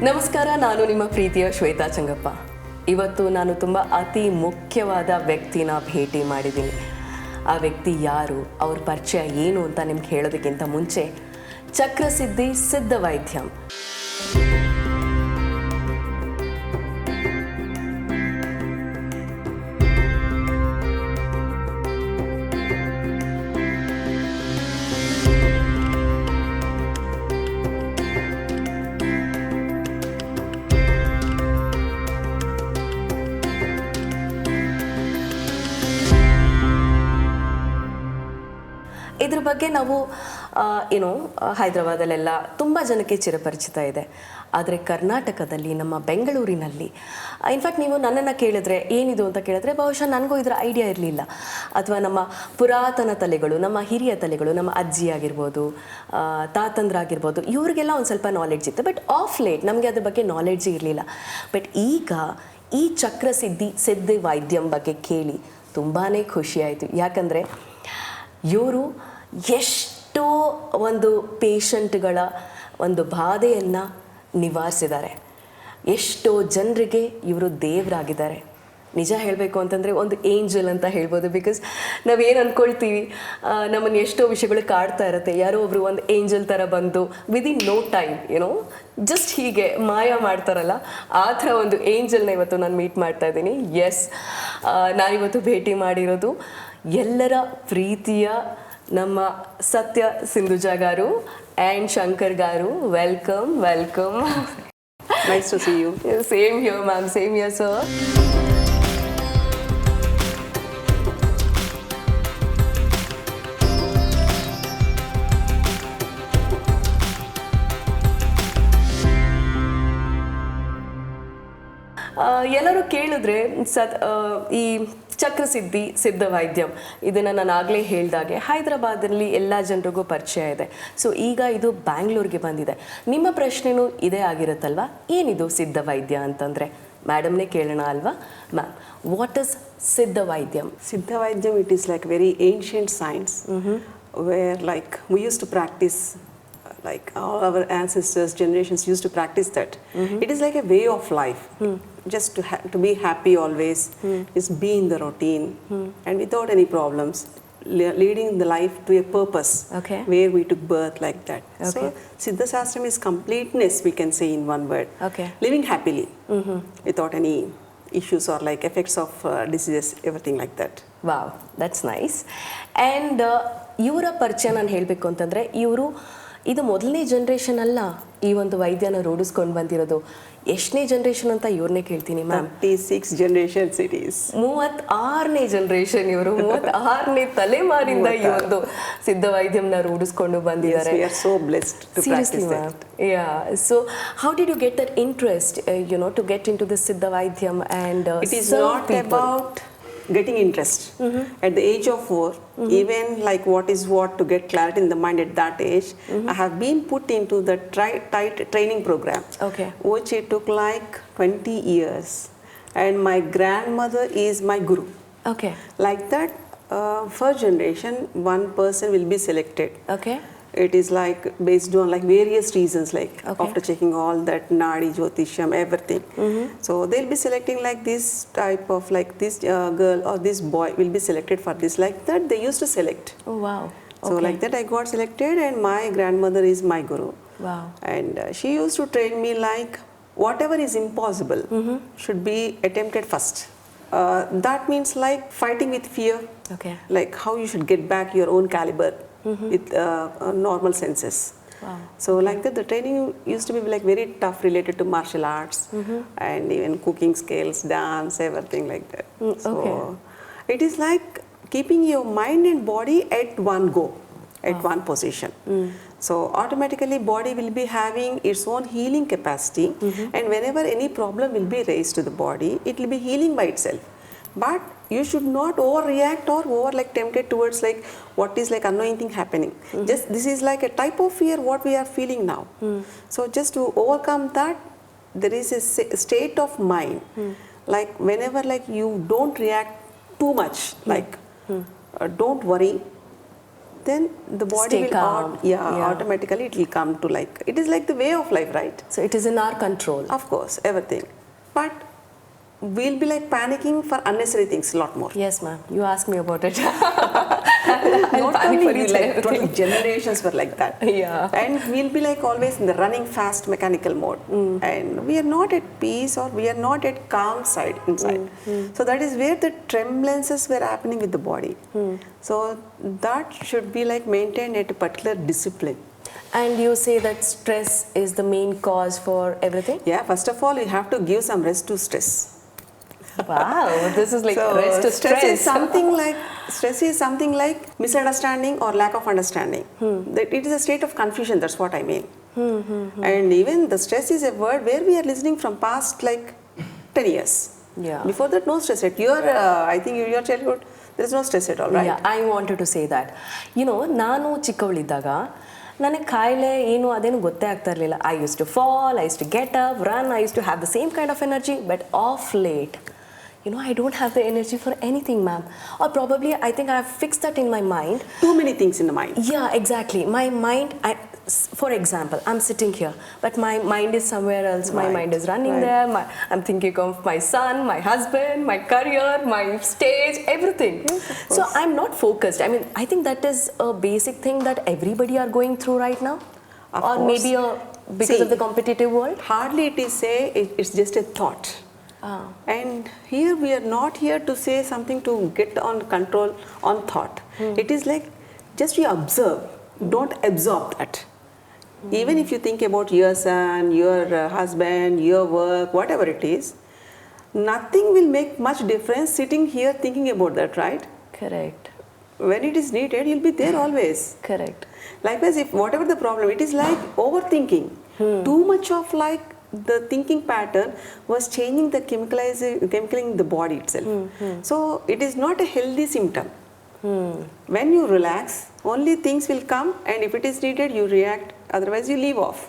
ನಮಸ್ಕಾರ, ನಾನು ನಿಮ್ಮ ಪ್ರೀತಿಯ ಶ್ವೇತಾ ಚಂಗಪ್ಪ. ಇವತ್ತು ನಾನು ತುಂಬ ಅತಿ ಮುಖ್ಯವಾದ ವ್ಯಕ್ತಿನ ಭೇಟಿ ಮಾಡಿದ್ದೀನಿ. ಆ ವ್ಯಕ್ತಿ ಯಾರು, ಅವ್ರ ಪರಿಚಯ ಏನು ಅಂತ ನಿಮ್ಗೆ ಹೇಳೋದಕ್ಕಿಂತ ಮುಂಚೆ ಚಕ್ರಸಿದ್ಧಿ ಸಿದ್ಧ ವೈದ್ಯಂ. ಇದ್ರ ಬಗ್ಗೆ ನಾವು ಹೈದರಾಬಾದಲ್ಲೆಲ್ಲ ತುಂಬ ಜನಕ್ಕೆ ಚಿರಪರಿಚಿತ ಇದೆ. ಆದರೆ ಕರ್ನಾಟಕದಲ್ಲಿ, ನಮ್ಮ ಬೆಂಗಳೂರಿನಲ್ಲಿ, ಇನ್ಫ್ಯಾಕ್ಟ್ ನೀವು ನನ್ನನ್ನು ಕೇಳಿದ್ರೆ ಏನಿದು ಅಂತ ಕೇಳಿದ್ರೆ ಬಹುಶಃ ನನಗೂ ಇದರ ಐಡಿಯಾ ಇರಲಿಲ್ಲ. ಅಥವಾ ನಮ್ಮ ಪುರಾತನ ತಲೆಗಳು, ನಮ್ಮ ಹಿರಿಯ ತಲೆಗಳು, ನಮ್ಮ ಅಜ್ಜಿ ಆಗಿರ್ಬೋದು, ತಾತಂದ್ರಾಗಿರ್ಬೋದು, ಇವರಿಗೆಲ್ಲ ಒಂದು ಸ್ವಲ್ಪ ನಾಲೆಡ್ಜ್ ಇತ್ತು. ಬಟ್ ಆಫ್ ಲೇಟ್ ನಮಗೆ ಅದ್ರ ಬಗ್ಗೆ ನಾಲೆಡ್ಜ್ ಇರಲಿಲ್ಲ. ಬಟ್ ಈಗ ಈ ಚಕ್ರಸಿದ್ಧಿ ಸಿದ್ಧ ವೈದ್ಯಂ ಬಗ್ಗೆ ಕೇಳಿ ತುಂಬಾ ಖುಷಿಯಾಯಿತು. ಯಾಕಂದರೆ ಇವರು ಎಷ್ಟೋ ಒಂದು ಪೇಷಂಟ್ಗಳ ಒಂದು ಬಾಧೆಯನ್ನು ನಿವಾರಿಸಿದ್ದಾರೆ. ಎಷ್ಟೋ ಜನರಿಗೆ ಇವರು ದೇವರಾಗಿದ್ದಾರೆ. ನಿಜ ಹೇಳಬೇಕು ಅಂತಂದರೆ ಒಂದು ಏಂಜಲ್ ಅಂತ ಹೇಳ್ಬೋದು. ಬಿಕಾಸ್ ನಾವೇನು ಅಂದ್ಕೊಳ್ತೀವಿ, ನಮ್ಮನ್ನು ಎಷ್ಟೋ ವಿಷಯಗಳು ಕಾಡ್ತಾ ಇರುತ್ತೆ. ಯಾರೋ ಒಬ್ಬರು ಒಂದು ಏಂಜಲ್ ಥರ ಬಂದು ವಿದಿನ್ ನೋ ಟೈಮ್ ಜಸ್ಟ್ ಹೀಗೆ ಮಾಯ ಮಾಡ್ತಾರಲ್ಲ, ಆ ಥರ ಒಂದು ಏಂಜಲ್ನ ಇವತ್ತು ನಾನು ಮೀಟ್ ಮಾಡ್ತಾ ಇದ್ದೀನಿ. ಎಸ್, ನಾನಿವತ್ತು ಭೇಟಿ ಮಾಡಿರೋದು ಎಲ್ಲರ ಪ್ರೀತಿಯ ನಮ್ಮ ಸತ್ಯ Sindhuja gar and Shankar gar. Welcome welcome. Nice to see you. Same here, ma'am. Same here, sir. ಎಲ್ಲರೂ ಕೇಳಿದ್ರೆ ಈ ಚಕ್ರಸಿದ್ಧಿ ಸಿದ್ಧ ವೈದ್ಯಂ ಇದನ್ನು ನಾನು ಆಗಲೇ ಹೇಳಿದಾಗೆ ಹೈದರಾಬಾದಲ್ಲಿ ಎಲ್ಲ ಜನರಿಗೂ ಪರಿಚಯ ಇದೆ. ಸೊ ಈಗ ಇದು ಬ್ಯಾಂಗ್ಳೂರಿಗೆ ಬಂದಿದೆ. ನಿಮ್ಮ ಪ್ರಶ್ನೆನೂ ಇದೇ ಆಗಿರುತ್ತಲ್ವಾ, ಏನಿದು ಸಿದ್ಧ ವೈದ್ಯ ಅಂತಂದರೆ? ಮೇಡಮ್ನೇ ಕೇಳೋಣ ಅಲ್ವಾ. ಮ್ಯಾಮ್, ವಾಟ್ ಇಸ್ ಸಿದ್ಧ ವೈದ್ಯಂ? Siddha Vaidyam, it is like very ancient science, where like we used to practice, like all our ancestors, generations used to practice that. It is like a way of life, just to be happy always, just be in the routine and without any problems, leading the life to a purpose, where we took birth like that. So Siddha Shastram is completeness, we can say in one word. Living happily without any issues or like effects of diseases, everything like that. Wow, that's nice. And ಇವರ ಪರಿಚಯ ನಾನು ಹೇಳಬೇಕು ಅಂತಂದರೆ, ಇವರು ಇದು ಮೊದಲನೇ generation ಅಲ್ಲ ಈ ಒಂದು ವೈದ್ಯನ ರೂಢಿಸ್ಕೊಂಡು ಬಂದಿರೋದು. ಎಷ್ಟನೇ ಜನ್ರೇಷನ್ ಅಂತ ಇವ್ರನ್ನೇ ಕೇಳ್ತೀನಿ ಮ್ಯಾಮ್. 36 generations it is. 36ನೇ ಜನ್ರೇಷನ್ ಇವರು. 36ನೇ ತಲೆಮಾರಿಂದ ಈ ಒಂದು ಸಿದ್ಧ ವೈದ್ಯಂನ ರೂಢಿಸ್ಕೊಂಡು ಬಂದಿದ್ದಾರೆ. We are so blessed to practice that. Yeah. So how did you get that interest, to get into the siddha vaidyam and it is not people? About getting interest. At the age of 4, even like what to get clarity in the mind at that age, I have been put into the tight training program, which it took like 20 years, and my grandmother is my guru. Like that, first generation, one person will be selected. It is like based on like various reasons, like after checking all that Nadi, Jyotisham, everything. So they'll be selecting like this type of like this girl or this boy will be selected for this. Like that they used to select. Oh wow. So like that I got selected, and my grandmother is my guru. Wow. And she used to train me like whatever is impossible should be attempted first. That means like fighting with fear. Like how you should get back your own caliber. With normal senses. So like that the training used to be like very tough, related to martial arts and even cooking skills, dance, everything like that. So it is like keeping your mind and body at one go, at one position. So automatically body will be having its own healing capacity, and whenever any problem will be raised to the body, it will be healing by itself. But you should not overreact or over like tempted towards like what is like annoying thing happening. Just this is like a type of fear what we are feeling now. So just to overcome that, there is a state of mind, like whenever like you don't react too much, like don't worry, then the body Stay will calm. Yeah. automatically it will come to like, it is like the way of life, right? So it is in our control. Of course, everything. But we'll be like panicking for unnecessary things a lot more. Yes, ma'am. You asked me about it. Not panic for only you, each like everything. total generations were like that. Yeah. And we'll be like always in the running fast mechanical mode. And we are not at peace or we are not at calm side inside. So that is where the tremulences were happening with the body. So that should be like maintained at a particular discipline. And you say that stress is the main cause for everything? Yeah, first of all, you have to give some rest to stress. Wow, this is like So rest to stress is stress. something like misunderstanding or lack of understanding. That it is a state of confusion. That's what I mean. And even the stress is a word where we are listening from past like 10 years. Yeah. Before that, no stress. At your, I think in your childhood, there is no stress at all, right? Yeah, I wanted to say that. You know, ನಾನು ಚಿಕ್ಕವಳಿದ್ದಾಗ ನನಗೆ ಕಾಯಿಲೆ ಏನು ಅದೇನು ಗೊತ್ತೇ ಆಗ್ತಾ ಇರಲಿಲ್ಲ. I used to fall, I used to get up, run, I used to have the same kind of energy, but of late, you know, I don't have the energy for anything, ma'am. Or probably I think I have fixed that in my mind. Too many things in the mind. Yeah, exactly. My mind, for example, I'm sitting here, but my mind is somewhere else. My Right, mind is running right. there. I'm thinking of my son, my husband, my career, my stage, everything. Yes, of So course. I'm not focused. I mean, I think that is a basic thing that everybody are going through right now. Of Or course. maybe because See, of the competitive world. Hardly it is say, it's just a thought. And here we are not here to say something to get on control on thought. It is like just you observe, don't absorb that. Even if you think about your son, your husband, your work, whatever it is, nothing will make much difference sitting here thinking about that, right? Correct. When it is needed, you'll be there always. Correct. Likewise, if whatever the problem, it is like overthinking. Too much of like the thinking pattern was changing the chemical in the body itself. So it is not a healthy symptom. When you relax, only things will come, and if it is needed, you react. Otherwise, you leave off.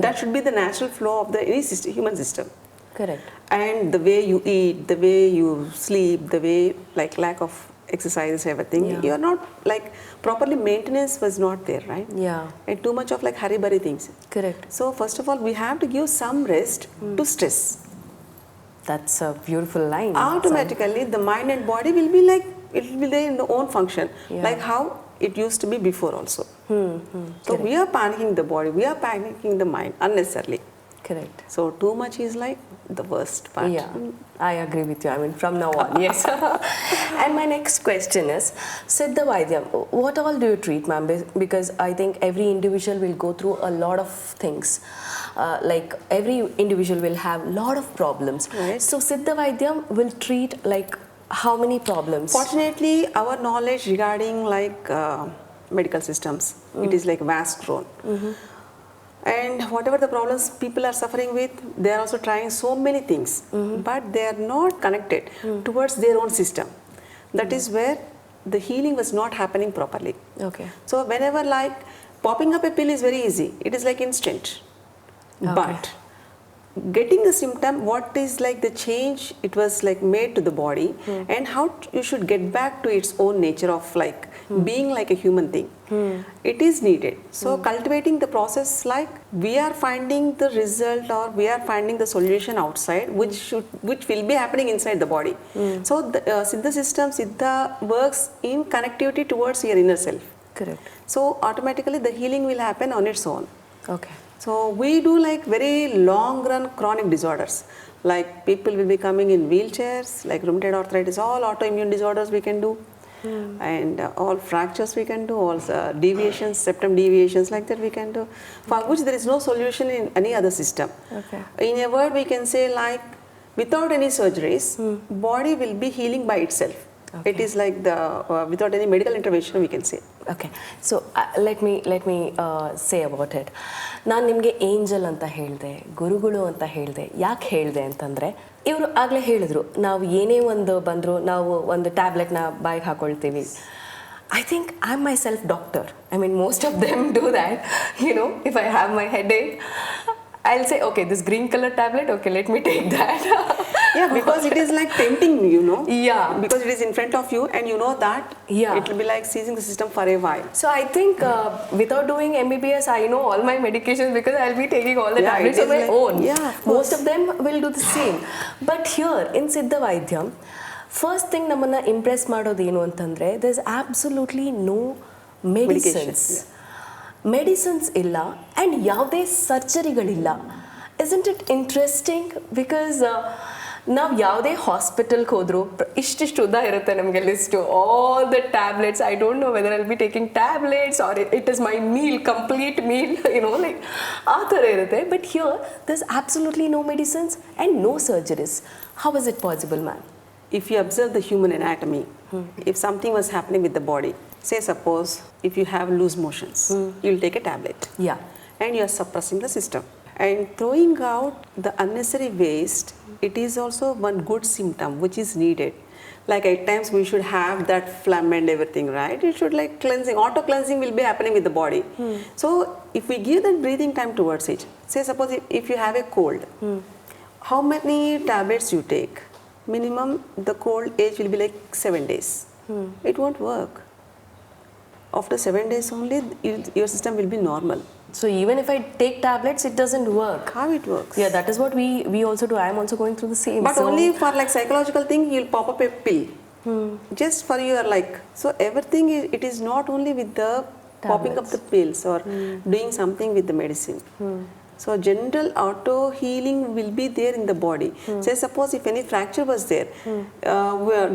That should be the natural flow of the any system, human system. Correct. And the way you eat, the way you sleep, the way like lack of exercise, everything, Yeah. you are not like properly maintenance was not there, right? Yeah. And too much of like hurry-burry things. Correct. So first of all, we have to give some rest to stress. That's a beautiful line. Automatically, the mind and body will be like, it will be there in the own function, Yeah. like how it used to be before also. So Correct. we are panicking the body, we are panicking the mind unnecessarily. Correct. So too much is like the worst part. Yeah, I agree with you. I mean, from now on, yes. And my next question is, Siddha Vaidyam, what all do you treat, ma'am? Because I think every individual will go through a lot of things. Like every individual will have a lot of problems. Right. So Siddha Vaidyam will treat like how many problems? Fortunately, our knowledge regarding like medical systems, it is like vast grown. And whatever the problems people are suffering with, they are also trying so many things, but they are not connected towards their own system. That is where the healing was not happening properly. Okay. So whenever like popping up a pill is very easy, it is like instant. Okay. But getting the symptom, what is like the change it was like made to the body, and how you should get back to its own nature of like being like a human thing, it is needed. So cultivating the process, like we are finding the result or we are finding the solution outside, which will be happening inside the body. So the Siddha system, Siddha works in connectivity towards your inner self. Correct. So automatically the healing will happen on its own. Okay. So we do like very long run chronic disorders, like people will be coming in wheelchairs, like rheumatoid arthritis, all autoimmune disorders we can do, and all fractures we can do, all deviations, septum deviations like that we can do, for which there is no solution in any other system. Okay. In a word we can say like without any surgeries, body will be healing by itself. Okay. It is like the without any medical intervention we can say. Okay, so let me say about it. ನಾನು ನಿಮಗೆ angel ಅಂತ ಹೇಳಿದೆ, ಗುರುಗಳು ಅಂತ ಹೇಳಿದೆ. ಯಾಕೆ ಹೇಳಿದೆ ಅಂತಂದರೆ, ಇವರು ಆಗಲೇ ಹೇಳಿದ್ರು, ನಾವು ಏನೇ ಒಂದು ಬಂದರೂ ನಾವು ಒಂದು ಟ್ಯಾಬ್ಲೆಟ್ನ ಬಾಯಿಗೆ ಹಾಕೊಳ್ತೀವಿ. I think I'm myself doctor. I mean, most of them do that. You know, if I have my headache, I'll say, okay, this green color tablet, okay, let me take that. Yeah, because it is like tempting, you know. Yeah. Because it is in front of you and you know that Yeah. it will be like seizing the system for a while. So I think without doing MBBS, I know all my medications because I'll be taking all the Yeah, tablets it on is my like- own. yeah, of Most course. of them will do the same. But here in Siddha Vaidyam, first thing ನಮ್ಮನ್ನ impress ಮಾಡೋದು ಏನು ಅಂತಂದ್ರೆ there is absolutely no medicines. Medicines ಇಲ್ಲ and ಯಾವುದೇ ಸರ್ಜರಿಗಳಿಲ್ಲ. Isn't it interesting because ನಾವು ಯಾವುದೇ ಹಾಸ್ಪಿಟಲ್ಗೆ ಹೋದರೂ ಇಷ್ಟಿಷ್ಟು ಉದ್ದ ಇರುತ್ತೆ ನಮಗೆ list all the tablets. I don't know whether I'll be taking tablets or it is my meal, complete meal, like ಆ ಥರ ಇರುತ್ತೆ. But here there is absolutely no medicines and no surgeries. How is it possible, ma'am? If you observe the human anatomy, if something was happening with the body, say suppose if you have loose motions, you'll take a tablet. Yeah. And you are suppressing the system. And throwing out the unnecessary waste, it is also one good symptom which is needed. Like at times we should have that phlegm and everything, right? It should like cleansing, auto cleansing will be happening with the body. So if we give that breathing time towards it, say suppose if you have a cold, how many tablets you take? Minimum the cold age will be like 7 days. It won't work. After 7 days only, your system will be normal. So even if I take tablets, it doesn't work. How it works? Yeah, that is what we also do. I am also going through the same. But only for like psychological thing, you'll pop up a pill. Just for your like, so everything is, it is not only with the popping up the pills or doing something with the medicine. So general auto healing will be there in the body. Say suppose if any fracture was there,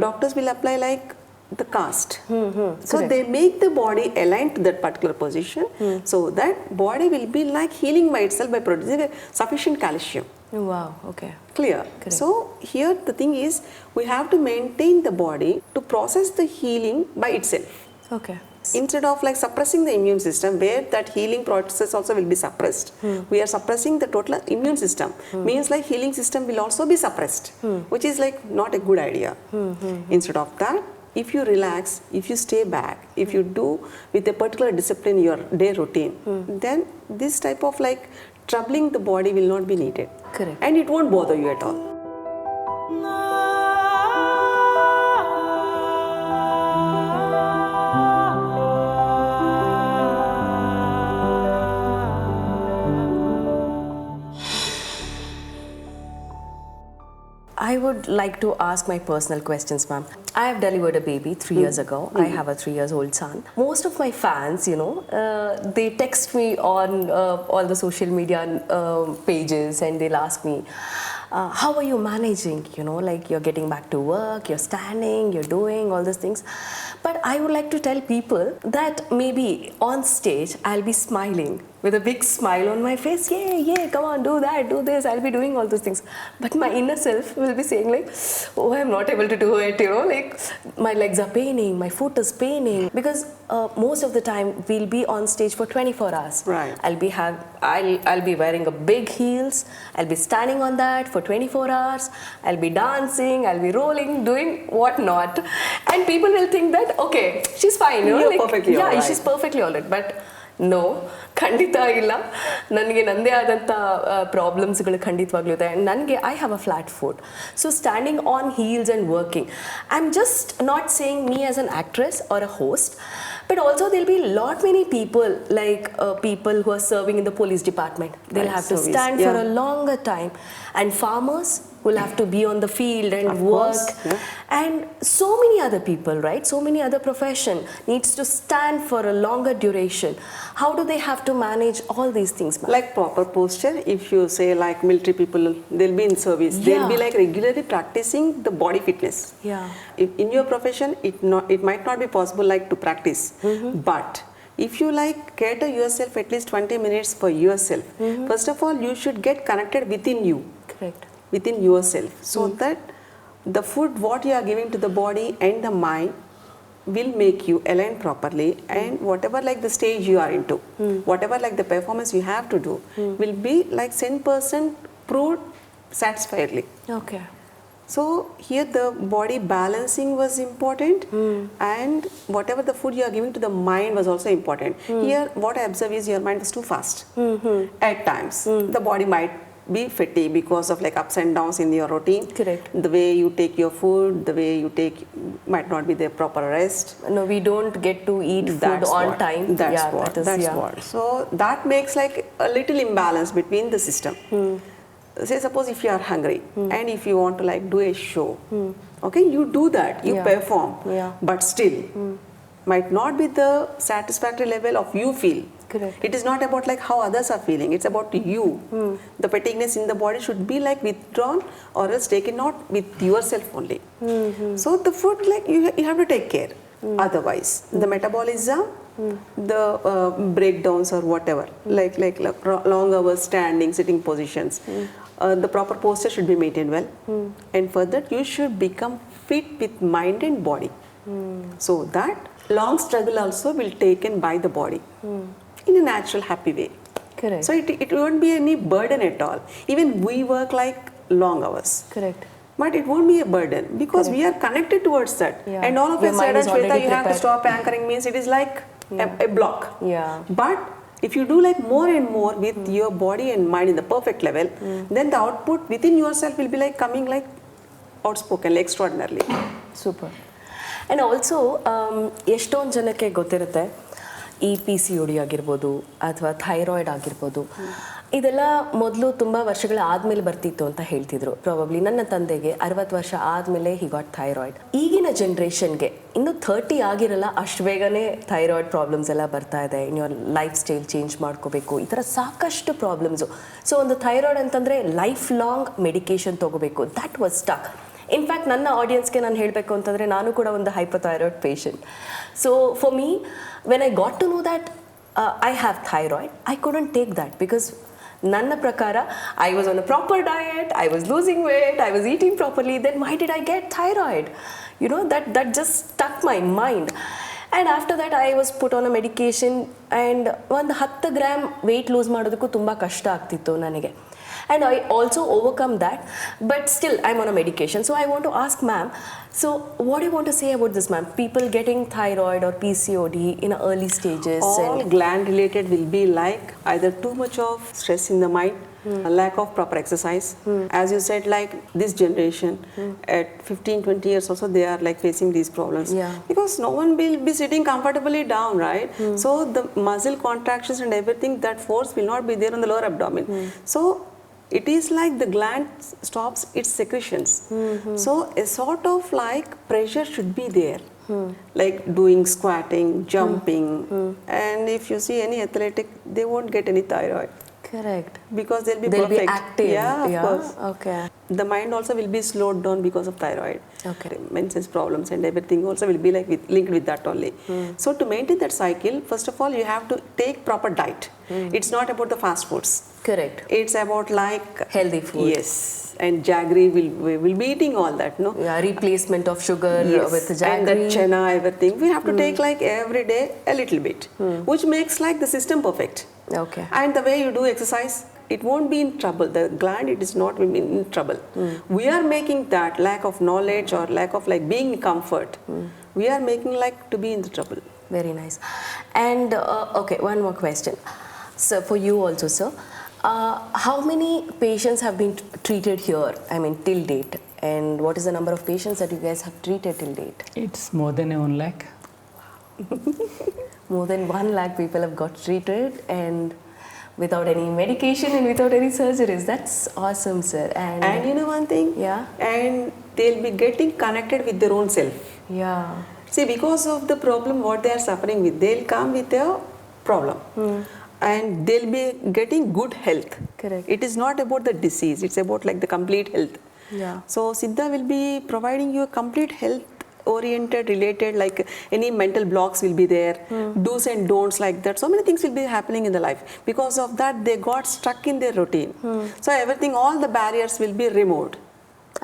doctors will apply like the cast. So Correct. they make the body aligned to that particular position, so that body will be like healing by itself by producing a sufficient calcium. Oh, wow, okay. Clear. Correct. So here the thing is, we have to maintain the body to process the healing by itself. Okay. Instead of like suppressing the immune system, where that healing process also will be suppressed, we are suppressing the total immune system. Means like healing system will also be suppressed, which is like not a good idea. Instead of that, if you relax, if you stay back, if you do with a particular discipline your day routine, then this type of like troubling the body will not be needed. Correct. And it won't bother you at all. I would like to ask my personal questions, ma'am. I have delivered a baby 3 years ago. I have a 3-year-old son. Most of my fans, they text me on all the social media pages and they'll ask me, how are you managing? Like you're getting back to work, you're standing, you're doing all these things. But I would like to tell people that maybe on stage I'll be smiling with a big smile on my face. Yeah, come on, do that, do this. I'll be doing all those things. But my inner self will be saying like, oh, I'm not able to do it. Like my legs are paining, my foot is paining. Because most of the time we'll be on stage for 24 hours. Right. I'll be wearing a big heels. I'll be standing on that for 24 hours. I'll be dancing. I'll be rolling, doing whatnot. And people will think that, okay, she's fine. You're perfectly all right. She's perfectly all right. But no, ಖಂಡಿತ ಇಲ್ಲ. ನನಗೆ ನನ್ನದೇ ಆದಂಥ ಪ್ರಾಬ್ಲಮ್ಸ್ಗಳು ಖಂಡಿತವಾಗ್ಲೂ ಇದೆ. ನನಗೆ I have a flat foot. So standing on heels and working, I am just not saying me as an actress or a host, but also there'll be lot many people like people who are serving in the police department. They'll have to stand for a longer time, and farmers will have to be on the field and work, and so many other people, right? So many other profession needs to stand for a longer duration. How do they have to manage all these things, ma'am? Like proper posture, if you say like military people, they'll be in service. They'll be like regularly practicing the body fitness. Yeah. In your profession, it might not be possible like to practice, but if you like cater yourself at least 20 minutes for yourself, first of all you should get connected within you. Correct. Within yourself, so that the food what you are giving to the body and the mind will make you align properly, and whatever like the stage you are into, whatever like the performance you have to do will be like 100% proved satisfactorily. Okay. So here the body balancing was important, and whatever the food you are giving to the mind was also important. Here what I observe is your mind was too fast. At times the body might be fatigued because of like ups and downs in your routine. Correct. The way you take your food, the way you take might not be the proper rest. No, we don't get to eat food on time. That's yeah, what. that is, That's yeah. what. So that makes like a little imbalance between the system. Say suppose if you are hungry and if you want to like do a show, okay, you do that, you Yeah. perform, Yeah. but still might not be the satisfactory level of you feel. Correct. It is not about like how others are feeling, it's about you. The fatigueness in the body should be like withdrawn or else taken out with yourself only. So the food like you have to take care. Otherwise the metabolism, the breakdowns or whatever, like long hours standing, sitting positions, the proper posture should be maintained well, and further you should become fit with mind and body, so that long struggle also will taken by the body in a natural happy way. Correct. So it won't be any burden at all. Even we work like long hours. Correct. But it won't be a burden because we are connected towards that. Yeah. And all of Your a mind sudden, is already Shweta, you have to prepared. stop anchoring means it is like a block. Yeah. But if you do like more and more with your body and mind in the perfect level, then the output within yourself will be like coming like outspoken, like extraordinarily. Super and also ಎಷ್ಟೊಂದು ಜನಕ್ಕೆ ಗೊತ್ತಿರುತ್ತೆ ಈ P C O D ಆಗಿರ್ಬೋದು ಅಥವಾ thyroid ಆಗಿರ್ಬೋದು, ಇದೆಲ್ಲ ಮೊದಲು ತುಂಬ ವರ್ಷಗಳ ಆದಮೇಲೆ ಬರ್ತಿತ್ತು ಅಂತ ಹೇಳ್ತಿದ್ರು. ಪ್ರಾಬಬ್ಲಿ ನನ್ನ ತಂದೆಗೆ 60 ವರ್ಷ ಆದಮೇಲೆ ಹಿ ಗಾಟ್ ಥೈರಾಯ್ಡ್. ಈಗಿನ ಜನ್ರೇಷನ್ಗೆ ಇನ್ನೂ 30 ಆಗಿರಲ್ಲ, ಅಷ್ಟು ಬೇಗನೆ ಥೈರಾಯ್ಡ್ ಪ್ರಾಬ್ಲಮ್ಸ್ ಎಲ್ಲ ಬರ್ತಾ ಇದೆ. In your lifestyle change ಮಾಡ್ಕೋಬೇಕು, ಈ ಥರ ಸಾಕಷ್ಟು ಪ್ರಾಬ್ಲಮ್ಸು. ಸೊ ಒಂದು ಥೈರಾಯ್ಡ್ ಅಂತಂದರೆ ಲೈಫ್ ಲಾಂಗ್ ಮೆಡಿಕೇಷನ್ ತೊಗೋಬೇಕು. That was stuck. ಇನ್ಫ್ಯಾಕ್ಟ್ ನನ್ನ ಆಡಿಯನ್ಸ್ಗೆ ನಾನು ಹೇಳಬೇಕು ಅಂತಂದರೆ ನಾನು ಕೂಡ ಒಂದು hypothyroid patient. So for me when I got to know that I have thyroid, I couldn't take that because ನನ್ನ ಪ್ರಕಾರ I was on a proper diet, I was losing weight, I was eating properly, then why did I get thyroid? You know that just stuck my mind. And after that I was put on a medication and ಒಂದು 10 gram weight loose ಮಾಡೋದಕ್ಕೂ ತುಂಬ ಕಷ್ಟ ಆಗ್ತಿತ್ತು ನನಗೆ. And I also overcome that, but still I'm on a medication. So I want to ask ma'am, so what do you want to say about this, ma'am? People getting thyroid or PCOD in early stages. All gland related will be like either too much of stress in the mind, a lack of proper exercise. As you said, like this generation at 15-20 years also they are like facing these problems. Yeah. Because no one will be sitting comfortably down, right? So the muscle contractions and everything, that force will not be there on the lower abdomen. So it is like the gland stops its secretions. So a sort of like pressure should be there, like doing squatting, jumping, and if you see any athletic, they won't get any thyroid. Correct. Because they'll be They'll perfect. be active. Yeah, of course. Okay. The mind also will be slowed down because of thyroid. Okay. Menses problems and everything also will be like linked with that only. So to maintain that cycle, first of all, you have to take proper diet. It's not about the fast foods. Correct. It's about like Healthy food. Yes, and jaggery will be eating all that, no? Yeah, replacement of sugar with And jaggery. that chana, everything. We have to take like every day a little bit, which makes like the system perfect. Okay. And the way you do exercise, it won't be in trouble. The gland, it is not in trouble. We are making that lack of knowledge or lack of like being in comfort. We are making like to be in the trouble. Very nice. And okay, one more question. So for you also, sir, how many patients have been treated here? I mean, till date, and what is the number of patients that you guys have treated till date? It's more than 1 lakh. More than 1 lakh people have got treated, and without any medication and without any surgeries. That's awesome, sir. And you know one thing? Yeah. And they'll be getting connected with their own self. Yeah. See, because of the problem what they are suffering with, they'll come with a problem. And they'll be getting good health. Correct. It is not about the disease, it's about like the complete health. Yeah. So Siddha will be providing you a complete health oriented, related, like any mental blocks will be there, do's and don'ts like that. So many things will be happening in the life. Because of that, they got stuck in their routine. So everything, all the barriers will be removed.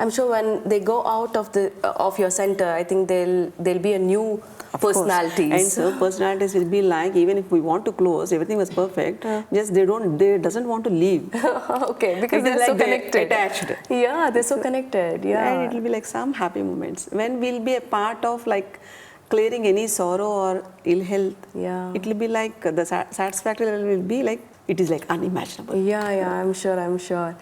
I'm sure when they go out of your center, I think there'll be a new personalities. And so personalities will be like, even if we want to close, everything was perfect, just they doesn't want to leave. Okay, because It is they're like so connected. attached. Yeah, they're so connected. Yeah. And it will be like some happy moments when we'll be a part of like clearing any sorrow or ill health. Yeah. It will be like the satisfactory level will be like it is like unimaginable. Yeah, I'm sure.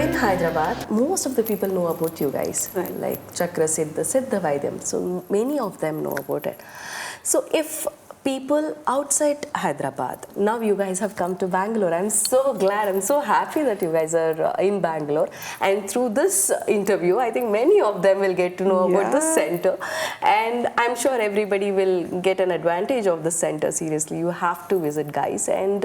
In Hyderabad, most of the people know about you guys, Right. like Chakrasidha, Siddha Vaidyam. So many of them know about it. So if people outside Hyderabad, now you guys have come to Bangalore. I'm so glad, I'm so happy that you guys are in Bangalore. And through this interview, I think many of them will get to know about the center. And I'm sure everybody will get an advantage of the center. Seriously, you have to visit, guys. And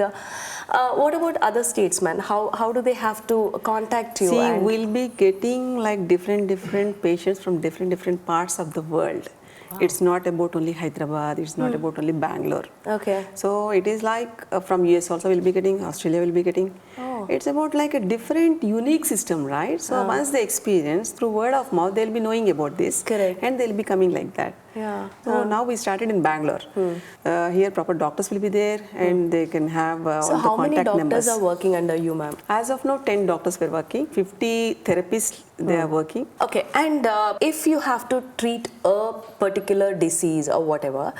what about other states, man? How do they have to contact you? See, and we'll be getting like different patients from different parts of the world. Wow. It's not about only Hyderabad, it's not about only Bangalore. Okay. So it is like from US also we'll be getting, Australia will be getting. Oh. It's about like a different unique system, right? So once they experience through word of mouth, they'll be knowing about this. Correct. And they'll be coming like that. Yeah. So now we started in Bangalore. Here proper doctors will be there and they can have So all the how many contact doctors numbers. are working under you, ma'am? As of now, 10 doctors were working, 50 therapists they are working. Okay, and if you have to treat a particular disease or whatever,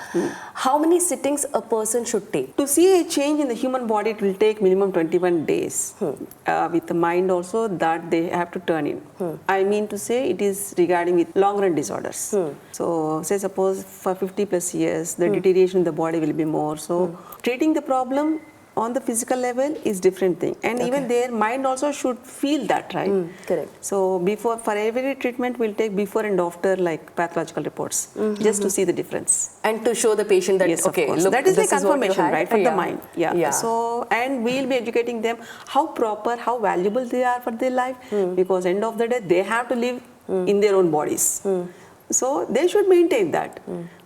how many sittings a person should take? To see a change in the human body, it will take minimum 21 days. With the mind also that they have to turn in. I mean to say it is regarding with long run disorders. So say suppose for 50 plus years, the deterioration in the body will be more. So treating the problem on the physical level is different thing. And even their mind also should feel that, right? Correct. So before, for every treatment, we'll take before and after like pathological reports, just to see the difference. And to show the patient that, Yes, okay, of course. look, That is this like is what you confirmation, had. right, for the mind. Yeah. So, and we'll be educating them how proper, how valuable they are for their life, because end of the day, they have to live in their own bodies. So they should maintain that.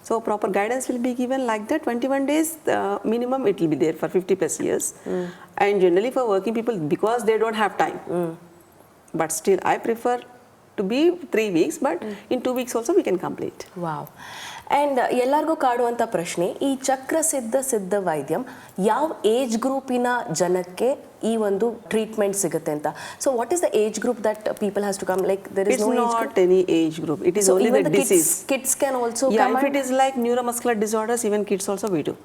So proper guidance will be given like that. 21 days minimum it will be there for 50 plus years. And generally for working people, because they don't have time. But still I prefer to be 3 weeks, but in 2 weeks also we can complete. Wow and ಎಲ್ಲರಿಗೂ ಕಾಡುವಂಥ ಪ್ರಶ್ನೆ, ಈ ಚಕ್ರಸಿದ್ಧ ಸಿದ್ಧ ವೈದ್ಯಂ ಯಾವ age ಗ್ರೂಪಿನ ಜನಕ್ಕೆ ಈ ಒಂದು treatment ಸಿಗುತ್ತೆ ಅಂತ? So what is the age group that people has to come? Like there is It's no not any age group. It is only the disease. Kids can also Yeah, come. if it is like neuromuscular disorders, even kids also we do.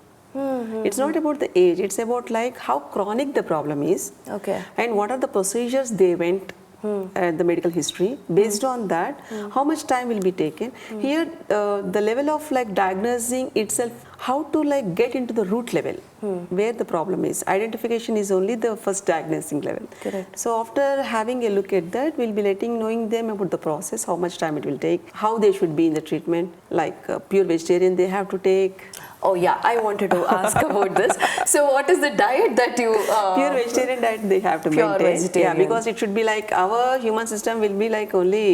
It's not about the age. It's about like how chronic the problem is. Okay. And what are the procedures they went. The medical history, based on that, how much time will be taken. Here the level of like diagnosing itself, how to like get into the root level where the problem is. Identification is only the first diagnosing level. Correct. So after having a look at that, we'll be knowing them about the process, how much time it will take, how they should be in the treatment, like pure vegetarian they have to take. Oh yeah, I wanted to ask about this. So what is the diet that you Pure vegetarian diet they have to Pure maintain. vegetarian. Yeah, because it should be like our human system will be like only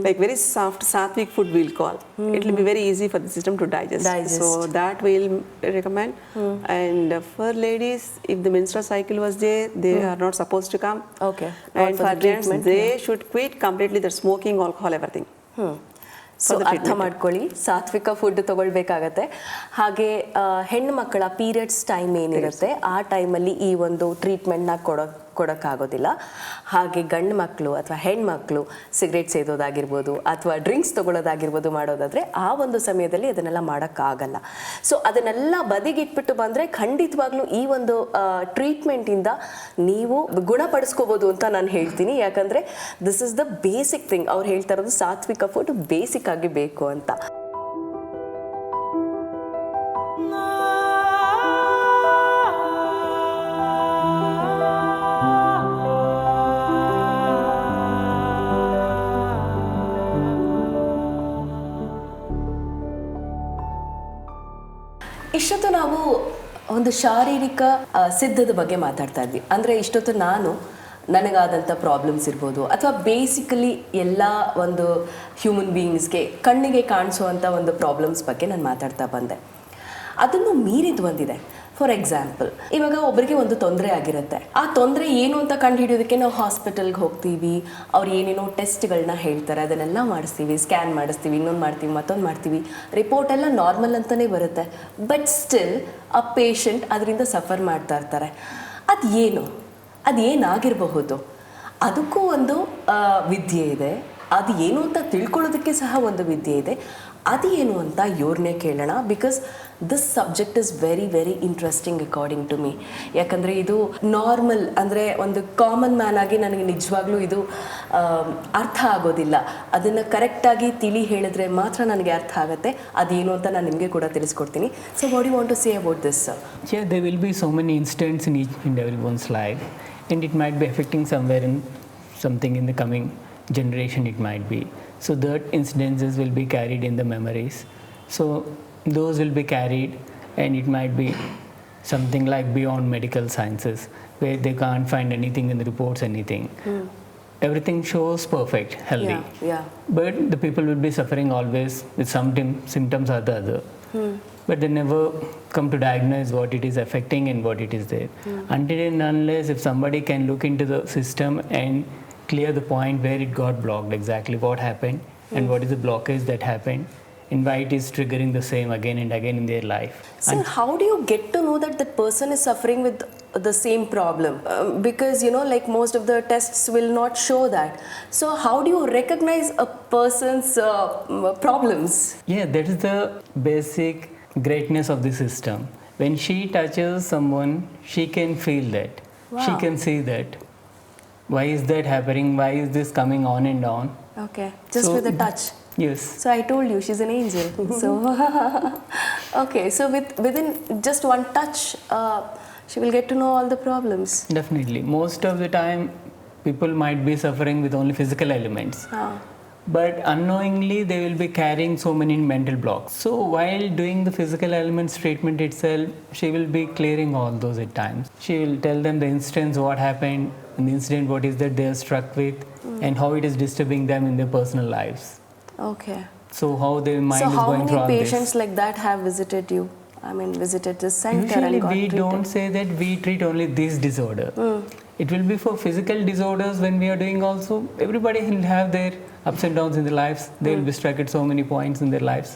like very soft sattvic food we'll call. It will be very easy for the system to digest. So that we'll recommend. And for ladies, if the menstrual cycle was there, they are not supposed to come. Okay. And for gents, they should quit completely the smoking, alcohol, everything. So ಅರ್ಥ ಮಾಡ್ಕೊಳ್ಳಿ, ಸಾತ್ವಿಕ food ತಗೊಳ್ಬೇಕಾಗತ್ತೆ. ಹಾಗೆ ಹೆಣ್ಣು ಮಕ್ಕಳ periods time ಏನಿರುತ್ತೆ ಆ ಟೈಮಲ್ಲಿ ಈ ಒಂದು ಟ್ರೀಟ್ಮೆಂಟ್ನ ಕೊಡೋಕ್ಕಾಗೋದಿಲ್ಲ. ಹಾಗೆ ಗಂಡು ಮಕ್ಕಳು ಅಥವಾ ಹೆಣ್ಮಕ್ಳು ಸಿಗರೇಟ್ ಸೇದೋದಾಗಿರ್ಬೋದು ಅಥವಾ ಡ್ರಿಂಕ್ಸ್ ತೊಗೊಳ್ಳೋದಾಗಿರ್ಬೋದು ಮಾಡೋದಾದರೆ ಆ ಒಂದು ಸಮಯದಲ್ಲಿ ಅದನ್ನೆಲ್ಲ ಮಾಡೋಕ್ಕಾಗಲ್ಲ. ಸೊ ಅದನ್ನೆಲ್ಲ ಬದಿಗಿಟ್ಬಿಟ್ಟು ಬಂದರೆ ಖಂಡಿತವಾಗ್ಲೂ ಈ ಒಂದು ಟ್ರೀಟ್ಮೆಂಟಿಂದ ನೀವು ಗುಣಪಡಿಸ್ಕೋಬೋದು ಅಂತ ನಾನು ಹೇಳ್ತೀನಿ. ಯಾಕಂದರೆ this is the basic thing. ಅವ್ರು ಹೇಳ್ತಾ ಇರೋದು ಸಾತ್ವಿಕ ಫುಡ್ ಬೇಸಿಕ್ ಆಗಿ ಬೇಕು ಅಂತ. ಇಷ್ಟೊತ್ತು ನಾವು ಒಂದು ಶಾರೀರಿಕ ಸಿದ್ಧದ ಬಗ್ಗೆ ಮಾತಾಡ್ತಾ ಇದ್ವಿ. ಅಂದರೆ ಇಷ್ಟೊತ್ತು ನಾನು ನನಗಾದಂಥ ಪ್ರಾಬ್ಲಮ್ಸ್ ಇರ್ಬೋದು ಅಥವಾ ಬೇಸಿಕಲಿ ಎಲ್ಲ ಒಂದು ಹ್ಯೂಮನ್ ಬೀಯಿಂಗ್ಸ್ಗೆ ಕಣ್ಣಿಗೆ ಕಾಣಿಸುವಂಥ ಒಂದು ಪ್ರಾಬ್ಲಮ್ಸ್ ಬಗ್ಗೆ ನಾನು ಮಾತಾಡ್ತಾ ಬಂದೆ. ಅದನ್ನು ಮೀರಿದ್ದು ಒಂದಿದೆ. ಫಾರ್ ಎಕ್ಸಾಂಪಲ್, ಇವಾಗ ಒಬ್ಬರಿಗೆ ಒಂದು ತೊಂದರೆ ಆಗಿರುತ್ತೆ. ಆ ತೊಂದರೆ ಏನು ಅಂತ ಕಂಡು ಹಿಡಿಯೋದಕ್ಕೆ ನಾವು ಹಾಸ್ಪಿಟಲ್ಗೆ ಹೋಗ್ತೀವಿ. ಅವ್ರು ಏನೇನೋ ಟೆಸ್ಟ್ಗಳನ್ನ ಹೇಳ್ತಾರೆ, ಅದನ್ನೆಲ್ಲ ಮಾಡಿಸ್ತೀವಿ, ಸ್ಕ್ಯಾನ್ ಮಾಡಿಸ್ತೀವಿ, ಇನ್ನೊಂದು ಮಾಡ್ತೀವಿ, ಮತ್ತೊಂದು ಮಾಡ್ತೀವಿ. ರಿಪೋರ್ಟ್ ಎಲ್ಲ ನಾರ್ಮಲ್ ಅಂತಲೇ ಬರುತ್ತೆ. ಬಟ್ ಸ್ಟಿಲ್ ಆ ಪೇಷಂಟ್ ಅದರಿಂದ ಸಫರ್ ಮಾಡ್ತಾ ಇರ್ತಾರೆ. ಆ ಅದೇನಾಗಿರಬಹುದು, ಅದಕ್ಕೂ ಒಂದು ವಿದ್ಯೆ ಇದೆ. ಅದು ಏನು ಅಂತ ತಿಳ್ಕೊಳ್ಳೋದಕ್ಕೆ ಸಹ ಒಂದು ವಿದ್ಯೆ ಇದೆ. ಅದು ಏನು ಅಂತ ಇವ್ರನ್ನೇ ಕೇಳೋಣ. Because this subject is very very interesting according to me. ಯಾಕಂದರೆ ಇದು ನಾರ್ಮಲ್ ಅಂದರೆ ಒಂದು ಕಾಮನ್ ಮ್ಯಾನ್ ಆಗಿ ನನಗೆ ನಿಜವಾಗ್ಲೂ ಇದು ಅರ್ಥ ಆಗೋದಿಲ್ಲ. ಅದನ್ನು ಕರೆಕ್ಟಾಗಿ ತಿಳಿ ಹೇಳಿದ್ರೆ ಮಾತ್ರ ನನಗೆ ಅರ್ಥ ಆಗುತ್ತೆ. ಅದೇನು ಅಂತ ನಾನು ನಿಮಗೆ ಕೂಡ ತಿಳಿಸ್ಕೊಡ್ತೀನಿ. So what you want to say about this sir? Yeah, there will be so many incidents in each and everyone's life, and it might be affecting somewhere in something in the coming generation it might be. So that incidences will be carried in the memories. So those will be carried, and it might be something like beyond medical sciences, where they can't find anything in the reports, anything. Everything shows perfect, healthy. Yeah. But the people will be suffering always with some symptoms or the other. But they never come to diagnose what it is affecting and what it is there. Until and unless if somebody can look into the system and clear the point where it got blocked, exactly what happened and what is the blockage that happened and why it is triggering the same again and again in their life. So how do you get to know that that person is suffering with the same problem? Because like most of the tests will not show that. So how do you recognize a person's problems? Yeah, that is the basic greatness of the system. When she touches someone, she can feel that. She Wow. can see that. Why is that happening? Why is this coming on and on? Okay, just So- with a touch. Yes. So I told you she's an angel. So okay, so within just one touch, she will get to know all the problems. Definitely. Most of the time, people might be suffering with only physical elements. But unknowingly, they will be carrying so many mental blocks. So while doing the physical elements treatment itself, she will be clearing all those at times. She will tell them the instance, what happened, and the incident, what is that they are struck with, and how it is disturbing them in their personal lives. Okay. So how their mind So is how going many through all patients this. like that have visited you? I mean, visited this center Usually and got we treated? don't say that we treat only this disorder. It will be for physical disorders when we are doing also. Everybody will have their ups and downs in their lives. They will be struck at so many points in their lives.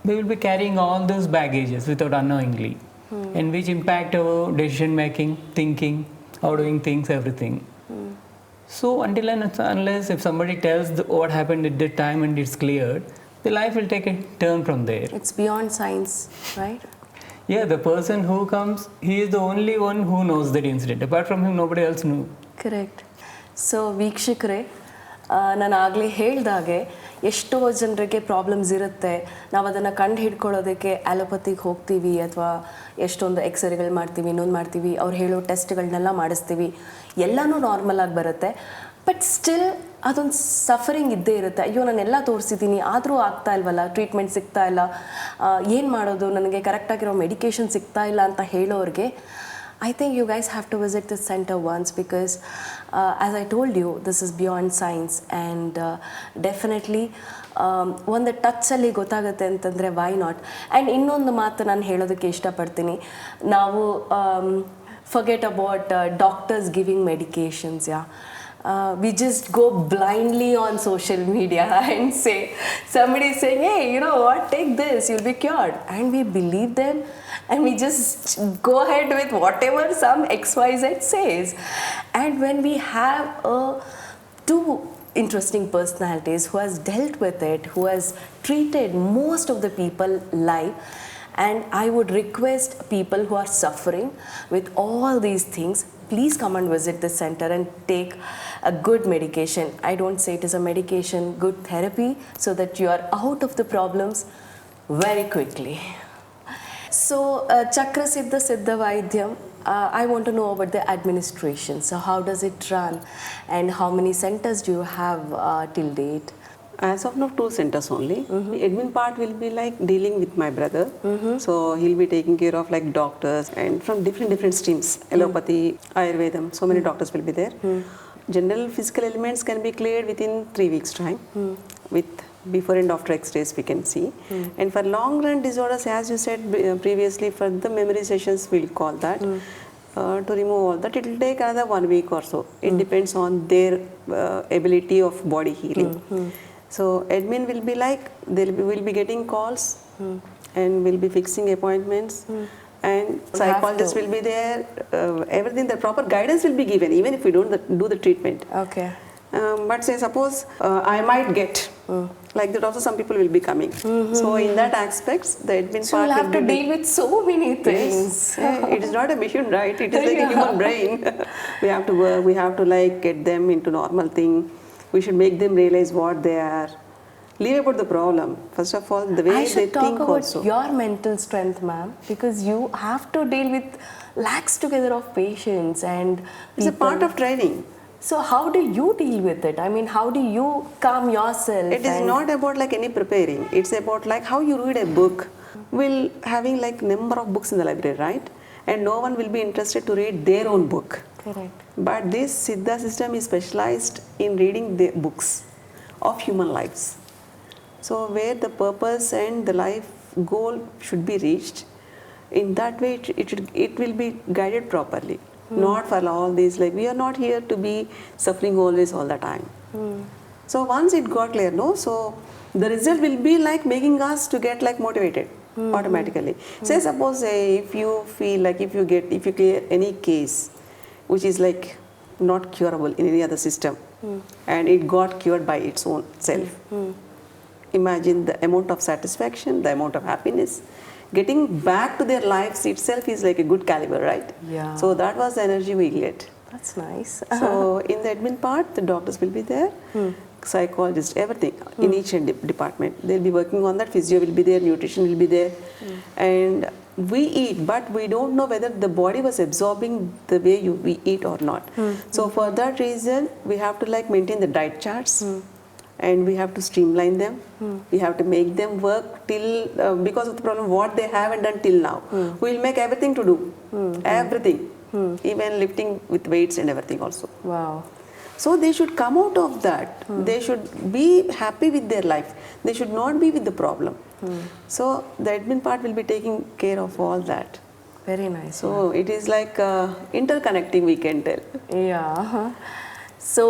They will be carrying all those baggages without unknowingly, and which impact our decision making, thinking, how doing things, everything. So until and unless if somebody tells what happened at that time and it's cleared, the life will take a turn from there. It's beyond science, right? Yeah, the person who comes, he is the only one who knows that incident. Apart from him, nobody else knew. Correct. So ವೀಕ್ಷಕರೇ, ನಾನು ಆಗಲೇ ಹೇಳ್ದಾಗೆ ಎಷ್ಟೋ ಜನರಿಗೆ problems ಇರುತ್ತೆ. ನಾವು ಅದನ್ನು ಕಂಡು ಹಿಡ್ಕೊಳ್ಳೋದಕ್ಕೆ ಆ್ಯಲೋಪತಿಗೆ ಹೋಗ್ತೀವಿ ಅಥವಾ ಎಷ್ಟೊಂದು ಎಕ್ಸ್ರೇಗಳು ಮಾಡ್ತೀವಿ, ಇನ್ನೊಂದು ಮಾಡ್ತೀವಿ, ಅವ್ರು ಹೇಳೋ ಟೆಸ್ಟ್ಗಳನ್ನೆಲ್ಲ ಮಾಡಿಸ್ತೀವಿ, ಎಲ್ಲನೂ ನಾರ್ಮಲ್ ಆಗಿ ಬರುತ್ತೆ. ಬಟ್ ಸ್ಟಿಲ್ ಅದೊಂದು ಸಫರಿಂಗ್ ಇದ್ದೇ ಇರುತ್ತೆ. ಅಯ್ಯೋ ನಾನೆಲ್ಲ ತೋರಿಸಿದ್ದೀನಿ ಆದರೂ ಆಗ್ತಾ ಇಲ್ವಲ್ಲ, ಟ್ರೀಟ್ಮೆಂಟ್ ಸಿಗ್ತಾ ಇಲ್ಲ, ಏನು ಮಾಡೋದು, ನನಗೆ ಕರೆಕ್ಟಾಗಿರೋ ಮೆಡಿಕೇಷನ್ ಸಿಗ್ತಾ ಇಲ್ಲ ಅಂತ ಹೇಳೋರಿಗೆ I think you guys have to visit this center once because as I told you, this is beyond science and definitely ಒಂದು ಟಚ್ಚಲ್ಲಿ ಗೊತ್ತಾಗುತ್ತೆ ಅಂತಂದರೆ ವೈ ನಾಟ್. ಆ್ಯಂಡ್ ಇನ್ನೊಂದು ಮಾತು ನಾನು ಹೇಳೋದಕ್ಕೆ ಇಷ್ಟಪಡ್ತೀನಿ. ನಾವು forget about doctors giving medications. We just go blindly on social media and say, somebody is saying, hey, you know what, take this, you'll be cured. And we believe them and we just go ahead with whatever some XYZ says. And when we have two interesting personalities who has dealt with it, who has treated most of the people live, and I would request people who are suffering with all these things, please come and visit this center and take a good medication. I don't say it is a medication, good therapy, so that you are out of the problems very quickly. So Chakrasidha Siddha Vaidyam, I want to know about the administration. So how does it run and how many centers do you have till date? As of now, 2 centers only. The admin part will be like dealing with my brother. So he'll be taking care of like doctors and from different streams, allopathy, Ayurvedam. So many doctors will be there. General physical elements can be cleared within 3 weeks' time. With before and after X-rays we can see. And for long run disorders, as you said previously, for the memory sessions we'll call that. To remove all that, it will take another 1 week or so. It depends on their ability of body healing. So admin will be like, we'll be getting calls and we'll be fixing appointments and psychologist will be there, everything, the proper guidance will be given, even if we don't do the treatment. Okay. But say suppose I might get, like that also some people will be coming. So in that aspects, the admin So part you'll have will to be deal with so many things. Yes. It is not a machine, right? It is like a human brain. We have to work, we have to like get them into normal thing. We should make them realize what they are. Leave about the problem. First of all, the way I they should talk think about also. your mental strength, ma'am, because you have to deal with lakhs together of patients and It's a people. part of training. So how do you deal with it? I mean, how do you calm yourself? It is and- not about like any preparing. It's about like how you read a book. Will having like number of books in the library, right? And no one will be interested to read their own book. Correct. But this Siddha system is specialized in reading the books of human lives. So where the purpose and the life goal should be reached, in that way it will be guided properly. Not for all these, like we are not here to be suffering always all the time. So once it got clear, no, so the result will be like making us to get like motivated automatically. Say suppose if you feel like if you clear any case which is like not curable in any other system, and it got cured by its own self. Imagine the amount of satisfaction, the amount of happiness. Getting back to their lives itself is like a good caliber, right? Yeah. So that was the energy we get. That's nice. So in the admin part, the doctors will be there, psychologists, everything in each department. They'll be working on that. Physio will be there, nutrition will be there, and we eat, but we don't know whether the body was absorbing the way we eat or not. So for that reason, we have to like maintain the diet charts. And we have to streamline them. We have to make them work till because of the problem what they haven't done till now. We'll make everything to do, everything, even lifting with weights and everything also. Wow. So they should come out of that. They should be happy with their life. They should not be with the problem. So the admin part will be taking care of all that. Very nice. So it is like interconnecting, we can tell. Yeah. So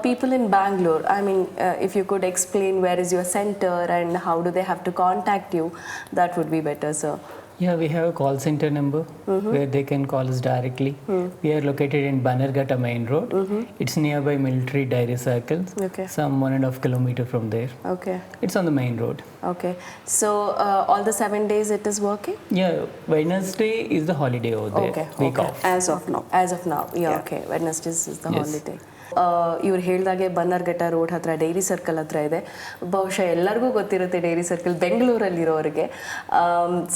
people in Bangalore, I mean, if you could explain where is your center and how do they have to contact you, that would be better, sir. Yeah, we have a call center number where they can call us directly. We are located in Bannerghatta Main Road. It's nearby Military Dairy Circles. Okay. Some 1.5 kilometers from there. Okay. It's on the main road. Okay. So all the 7 days it is working? Yeah, Wednesday is the holiday over there. Okay, Week okay. off. As of now. As of now, yeah, Yeah. okay. Wednesdays is the Yes. holiday. ಇವ್ರು ಹೇಳಿದಾಗೆ Bannerghatta road ಹತ್ರ dairy circle ಹತ್ರ ಇದೆ. ಬಹುಶಃ ಎಲ್ಲರಿಗೂ ಗೊತ್ತಿರುತ್ತೆ dairy circle ಬೆಂಗಳೂರಲ್ಲಿರೋರಿಗೆ.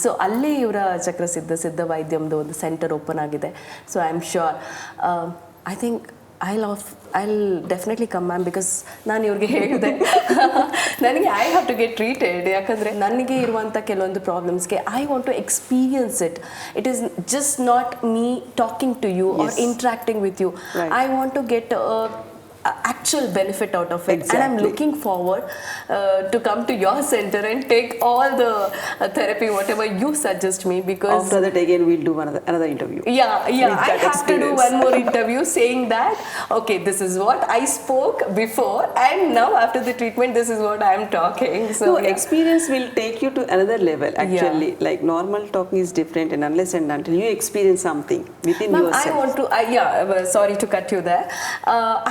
So ಅಲ್ಲಿ ಇವರ ಸಿದ್ಧ ವೈದ್ಯಂದು ಒಂದು ಸೆಂಟರ್ ಓಪನ್ ಆಗಿದೆ. So I am sure I think I'll definitely come, ma'am, because ನಾನು ಇವ್ರಿಗೆ ಹೇಳಿದೆ ನನಗೆ I have to get treated. ಯಾಕಂದರೆ ನನಗೆ ಇರುವಂಥ ಕೆಲವೊಂದು ಪ್ರಾಬ್ಲಮ್ಸ್ಗೆ I want to experience it. It is just not me talking to you are interacting with you. I want to get actual benefit out of it. Exactly. And I'm looking forward to come to your center and take all the therapy whatever you suggest me, because After that again we'll do another interview. yeah With I that have to do experience. one more interview saying that okay, this is what I spoke before and now after the treatment this is what I am talking. So No, yeah. experience will take you to another level actually. Like normal talking is different, and unless and until you experience something within Ma'am, yourself. I want to, sorry to cut you there.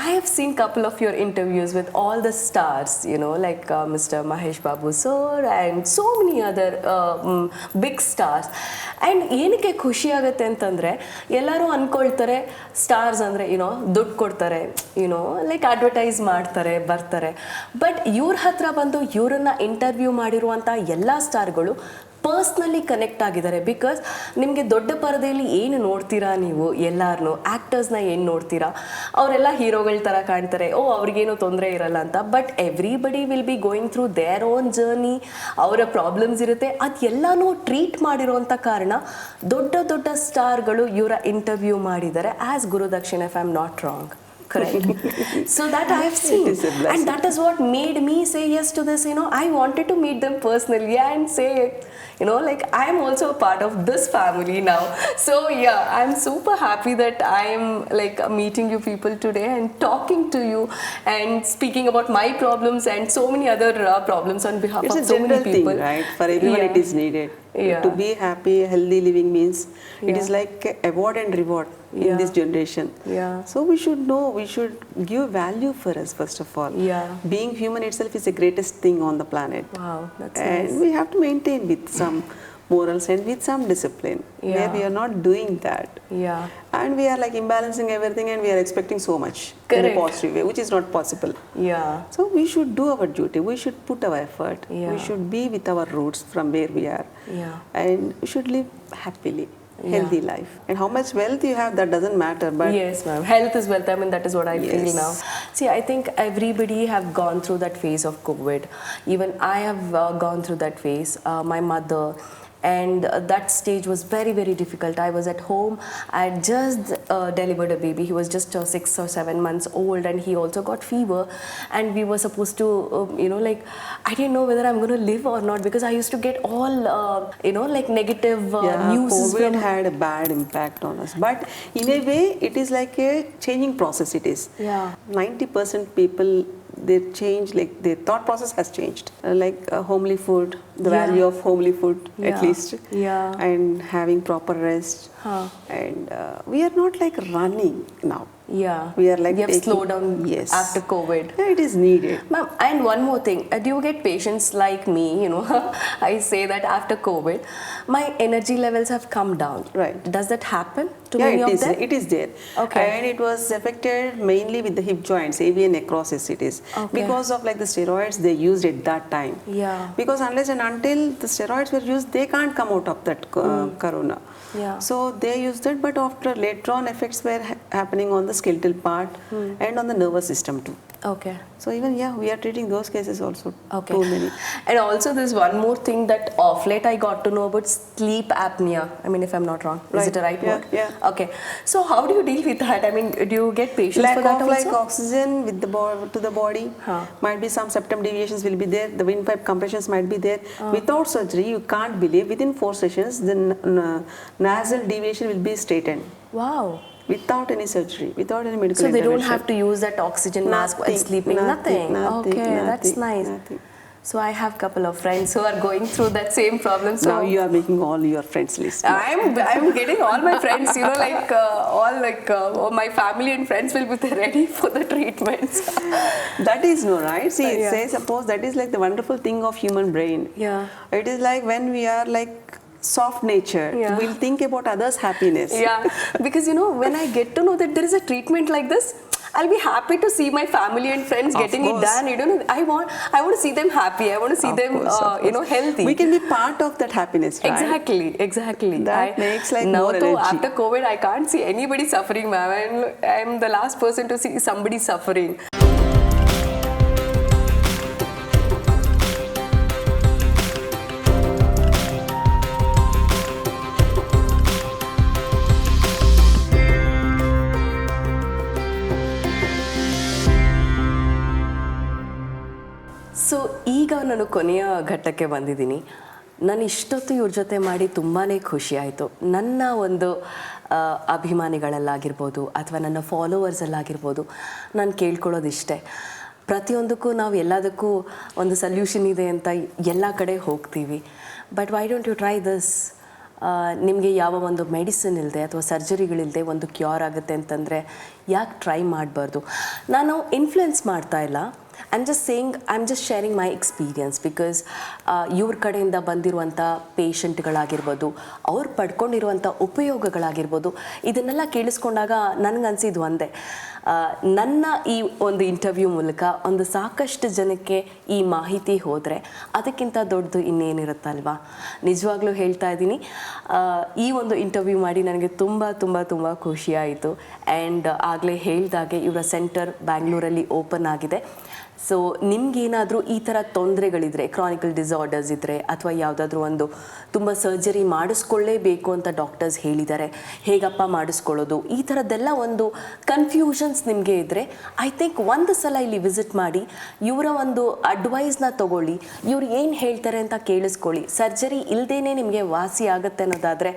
I have seen couple of your interviews with all the stars, you know, like Mr. Mahesh Babu sir and so many other big stars. And ಏನಕ್ಕೆ ಖುಷಿ ಆಗುತ್ತೆ ಅಂತಂದರೆ ಎಲ್ಲರೂ ಅಂದ್ಕೊಳ್ತಾರೆ stars ಅಂದರೆ YONO ದುಡ್ಡು ಕೊಡ್ತಾರೆ, you know like advertise ಮಾಡ್ತಾರೆ ಬರ್ತಾರೆ. ಬಟ್ ಇವ್ರ ಹತ್ರ ಬಂದು ಇವರನ್ನು ಇಂಟರ್ವ್ಯೂ ಮಾಡಿರುವಂಥ ಎಲ್ಲ ಸ್ಟಾರ್ಗಳು ಪರ್ಸ್ನಲಿ ಕನೆಕ್ಟ್ ಆಗಿದ್ದಾರೆ. ಬಿಕಾಸ್ ನಿಮಗೆ ದೊಡ್ಡ ಪರದೆಯಲ್ಲಿ ಏನು ನೋಡ್ತೀರಾ ನೀವು ಎಲ್ಲರನ್ನೂ ಆ್ಯಕ್ಟರ್ಸ್ನ ಏನು ನೋಡ್ತೀರಾ, ಅವರೆಲ್ಲ ಹೀರೋಗಳ ಥರ ಕಾಣ್ತಾರೆ, ಅವ್ರಿಗೇನು ತೊಂದರೆ ಇರಲ್ಲ ಅಂತ. But everybody will be going through their own journey, ಅವರ ಪ್ರಾಬ್ಲಮ್ಸ್ ಇರುತ್ತೆ. ಅದೆಲ್ಲನೂ ಟ್ರೀಟ್ ಮಾಡಿರೋಂಥ ಕಾರಣ ದೊಡ್ಡ ದೊಡ್ಡ ಸ್ಟಾರ್ಗಳು ಇವರ ಇಂಟರ್ವ್ಯೂ ಮಾಡಿದ್ದಾರೆ ಆ್ಯಸ್ ಗುರುದಕ್ಷಿಣೆ, if I am not wrong. Correct. So that I have seen, and that is what made me say yes to this. You know, I wanted to meet them personally and say, you know, like I am also a part of this family now. So yeah, I'm super happy that I am like meeting you people today and talking to you and speaking about my problems and so many other problems on behalf It's of a so many general thing, people. right? For everyone Yeah. it is needed. Yeah. To be happy, healthy living means it Yeah. is like award and reward Yeah. in this generation. Yeah. So we should know, we should give value for us first of all. Yeah. Being human itself is the greatest thing on the planet. Wow, that's And nice. we have to maintain with some morals and with some discipline. Where Yeah. we are not doing that. Yeah. And we are like imbalancing everything and we are expecting so much in a Correct. positive way, which is not possible. Yeah. So we should do our duty. We should put our effort. Yeah. We should be with our roots from where we are. Yeah. And we should live happily, Yeah. healthy life. And how much wealth you have, that doesn't matter. But Yes, ma'am. Health is wealth. I mean, that is what I feel Yes. now. See, I think everybody have gone through that phase of COVID. Even I have gone through that phase. My mother. And that stage was very, very difficult. I was at home. I had just delivered a baby. He was just 6 or 7 months old, and he also got fever. And we were supposed to, like, I didn't know whether I'm going to live or not, because I used to get all, like negative news. COVID had a bad impact on us. But in a way, it is like a changing process. It is. Yeah. 90% people, they change, like their thought process has changed. Like homely food, the Yeah. value of homely food Yeah. at least. Yeah. And having proper rest. Huh. And we are not like running now. Yeah. We are like You have taking- slowed down Yes. after COVID. Yeah, it is needed. Ma'am, and one more thing, do you get patients like me, I say that after COVID, my energy levels have come down. Right. Does that happen to Yeah, many it of is. them? It is there. Okay. And it was affected mainly with the hip joints, AV and necrosis it is. Okay. Because of like the steroids they used at that time. Yeah. Because unless and until the steroids were used, they can't come out of that corona. Yeah. So they used it, but after later on effects were happening on the skeletal part and on the nervous system too. Okay. So even we are treating those cases also. Okay. Too many. And also there's one more thing that off late I got to know about sleep apnea. I mean, if I'm not wrong. Is Right. it a right Yeah, word? yeah. Okay. So how do you deal with that? I mean, do you get patients Lack for that of also? like oxygen with the to the body. Huh. Might be some septum deviations will be there. The windpipe compressions might be there. Without surgery, you can't believe within 4 sessions the nasal deviation will be straightened. Wow. Without any surgery, without any medical So they don't intervention. have to use that oxygen mask while Nothing, sleeping? nothing, Okay, that's nothing, nice. nothing. So I have a couple of friends who are going through that same problem. So Now you are making all your friends list. I'm getting all my friends, all my family and friends will be ready for the treatments. That is no right. See, Yeah. say suppose that is like the wonderful thing of human brain. Yeah. It is like when we are like soft nature, Yeah. we'll think about others' happiness. Yeah, because when I get to know that there is a treatment like this, I'll be happy to see my family and friends Of getting it course. done. I want to see them happy. I want to see Of them, course, of course. healthy. We can be part of that happiness, right? Exactly. That makes like now more though, energy. after COVID, I can't see anybody suffering, ma'am. And I'm the last person to see somebody suffering. So ಈಗ ನಾನು ಕೊನೆಯ ಘಟ್ಟಕ್ಕೆ ಬಂದಿದ್ದೀನಿ. ನಾನು ಇಷ್ಟೊತ್ತು ಇವ್ರ ಜೊತೆ ಮಾಡಿ ತುಂಬಾ ಖುಷಿ ಆಯಿತು. ನನ್ನ ಒಂದು ಅಭಿಮಾನಿಗಳಲ್ಲಾಗಿರ್ಬೋದು ಅಥವಾ ನನ್ನ ಫಾಲೋವರ್ಸಲ್ಲಾಗಿರ್ಬೋದು ನಾನು ಕೇಳ್ಕೊಳ್ಳೋದಿಷ್ಟೇ, ಪ್ರತಿಯೊಂದಕ್ಕೂ ನಾವು ಎಲ್ಲದಕ್ಕೂ ಒಂದು ಸಲ್ಯೂಷನ್ ಇದೆ ಅಂತ ಎಲ್ಲ ಕಡೆ ಹೋಗ್ತೀವಿ. But why don't you try this? ನಿಮಗೆ ಯಾವ ಒಂದು ಮೆಡಿಸಿನ್ ಇಲ್ಲದೆ ಅಥವಾ ಸರ್ಜರಿಗಳಿಲ್ಲದೆ ಒಂದು ಕ್ಯೂರ್ ಆಗುತ್ತೆ ಅಂತಂದರೆ ಯಾಕೆ ಟ್ರೈ ಮಾಡಬಾರ್ದು? ನಾನು ಇನ್ಫ್ಲುಯೆನ್ಸ್ ಮಾಡ್ತಾ ಇಲ್ಲ. I'm just sharing my experience because ಇವ್ರ ಕಡೆಯಿಂದ ಬಂದಿರುವಂಥ ಪೇಷಂಟ್ಗಳಾಗಿರ್ಬೋದು, ಅವ್ರು ಪಡ್ಕೊಂಡಿರುವಂಥ ಉಪಯೋಗಗಳಾಗಿರ್ಬೋದು, ಇದನ್ನೆಲ್ಲ ಕೇಳಿಸ್ಕೊಂಡಾಗ ನನಗನ್ಸಿದ್ದು ಒಂದೇ, ನನ್ನ ಈ ಒಂದು ಇಂಟರ್ವ್ಯೂ ಮೂಲಕ ಒಂದು ಸಾಕಷ್ಟು ಜನಕ್ಕೆ ಈ ಮಾಹಿತಿ ಹೋದರೆ ಅದಕ್ಕಿಂತ ದೊಡ್ಡದು ಇನ್ನೇನಿರುತ್ತಲ್ವಾ? ನಿಜವಾಗ್ಲೂ ಹೇಳ್ತಾ ಇದ್ದೀನಿ, ಈ ಒಂದು ಇಂಟರ್ವ್ಯೂ ಮಾಡಿ ನನಗೆ ತುಂಬ ತುಂಬ ತುಂಬ ಖುಷಿಯಾಯಿತು. ಆ್ಯಂಡ್ ಆಗಲೇ ಹೇಳಿದಾಗೆ ಇವರ ಸೆಂಟರ್ ಬ್ಯಾಂಗ್ಳೂರಲ್ಲಿ ಓಪನ್ ಆಗಿದೆ. ಸೊ ನಿಮಗೇನಾದರೂ ಈ ಥರ ತೊಂದರೆಗಳಿದ್ರೆ, ಕ್ರಾನಿಕಲ್ ಡಿಸಾರ್ಡರ್ಸ್ ಇದ್ದರೆ ಅಥವಾ ಯಾವುದಾದ್ರೂ ಒಂದು ತುಂಬ ಸರ್ಜರಿ ಮಾಡಿಸ್ಕೊಳ್ಳೇಬೇಕು ಅಂತ ಡಾಕ್ಟರ್ಸ್ ಹೇಳಿದ್ದಾರೆ, ಹೇಗಪ್ಪ ಮಾಡಿಸ್ಕೊಳ್ಳೋದು, ಈ ಥರದ್ದೆಲ್ಲ ಒಂದು ಕನ್ಫ್ಯೂಷನ್ಸ್ ನಿಮಗೆ ಇದ್ದರೆ ಐ ಥಿಂಕ್ ಒಂದು ಸಲ ಇಲ್ಲಿ ವಿಸಿಟ್ ಮಾಡಿ ಇವರ ಒಂದು ಅಡ್ವೈಸ್ನ ತೊಗೊಳ್ಳಿ. ಇವ್ರು ಏನು ಹೇಳ್ತಾರೆ ಅಂತ ಕೇಳಿಸ್ಕೊಳ್ಳಿ. ಸರ್ಜರಿ ಇಲ್ಲದೇ ನಿಮಗೆ ವಾಸಿ ಆಗುತ್ತೆ ಅನ್ನೋದಾದರೆ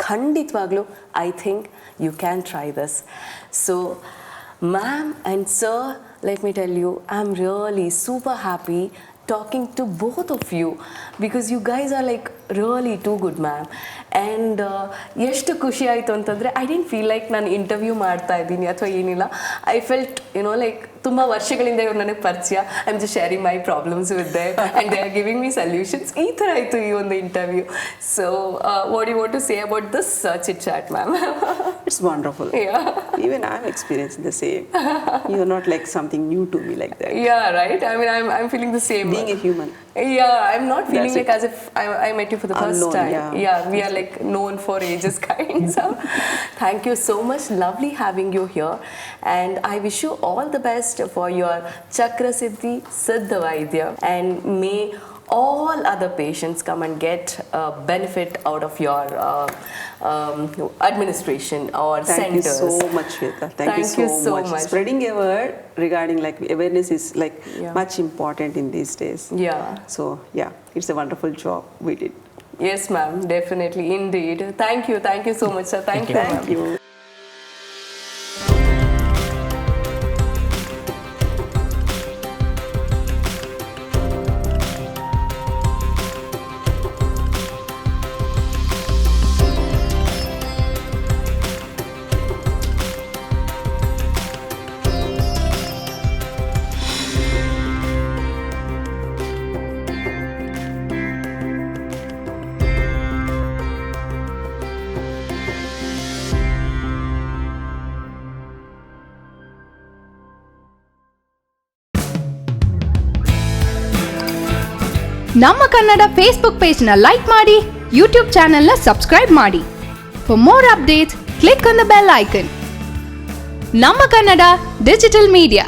ಖಂಡಿತವಾಗ್ಲೂ I think you can try this. So ma'am and sir, let me tell you, I'm really super happy talking to both of you because you guys are like really too good ma'am. And ಎಷ್ಟು ಖುಷಿ ಆಯಿತು ಅಂತಂದರೆ I didn't feel like ನಾನು interview ಮಾಡ್ತಾ ಇದ್ದೀನಿ ಅಥವಾ ಏನಿಲ್ಲ. I felt like ತುಂಬ ವರ್ಷಗಳಿಂದ ಇವ್ರು ನನಗೆ ಪರಿಚಯ. I am just sharing my problems with them and they are giving me solutions. ಈ ಥರ ಆಯಿತು ಈ ಒಂದು interview. So what you want to say about this chit chat ma'am? It's wonderful. Yeah. Even I'm experiencing the same. You're not like something new to me like that. Yeah, right? I mean, I'm feeling the same. Being a human. Yeah, I'm not feeling That's like as if I met you for the first Unknown, time. yeah. We are like known for ages kind. So thank you so much. Lovely having you here. And I wish you all the best for your Chakrasidhi Siddha Vaidya. And may all other patients come and get benefit out of your administration or Thank centers. you so much, Shweta. Thank you so much. Spreading a word regarding like awareness is like much important in these days. Yeah. So yeah, it's a wonderful job we did. Yes, ma'am. Definitely. Indeed. Thank you so much, sir. Thank you, ma'am. Thank you. ನಮ್ಮ Kannada Facebook ಪೇಜ್ನ like ಮಾಡಿ, YouTube ಚಾನೆಲ್ನ subscribe ಮಾಡಿ. For more updates click on the bell icon. ನಮ್ಮ Kannada digital media.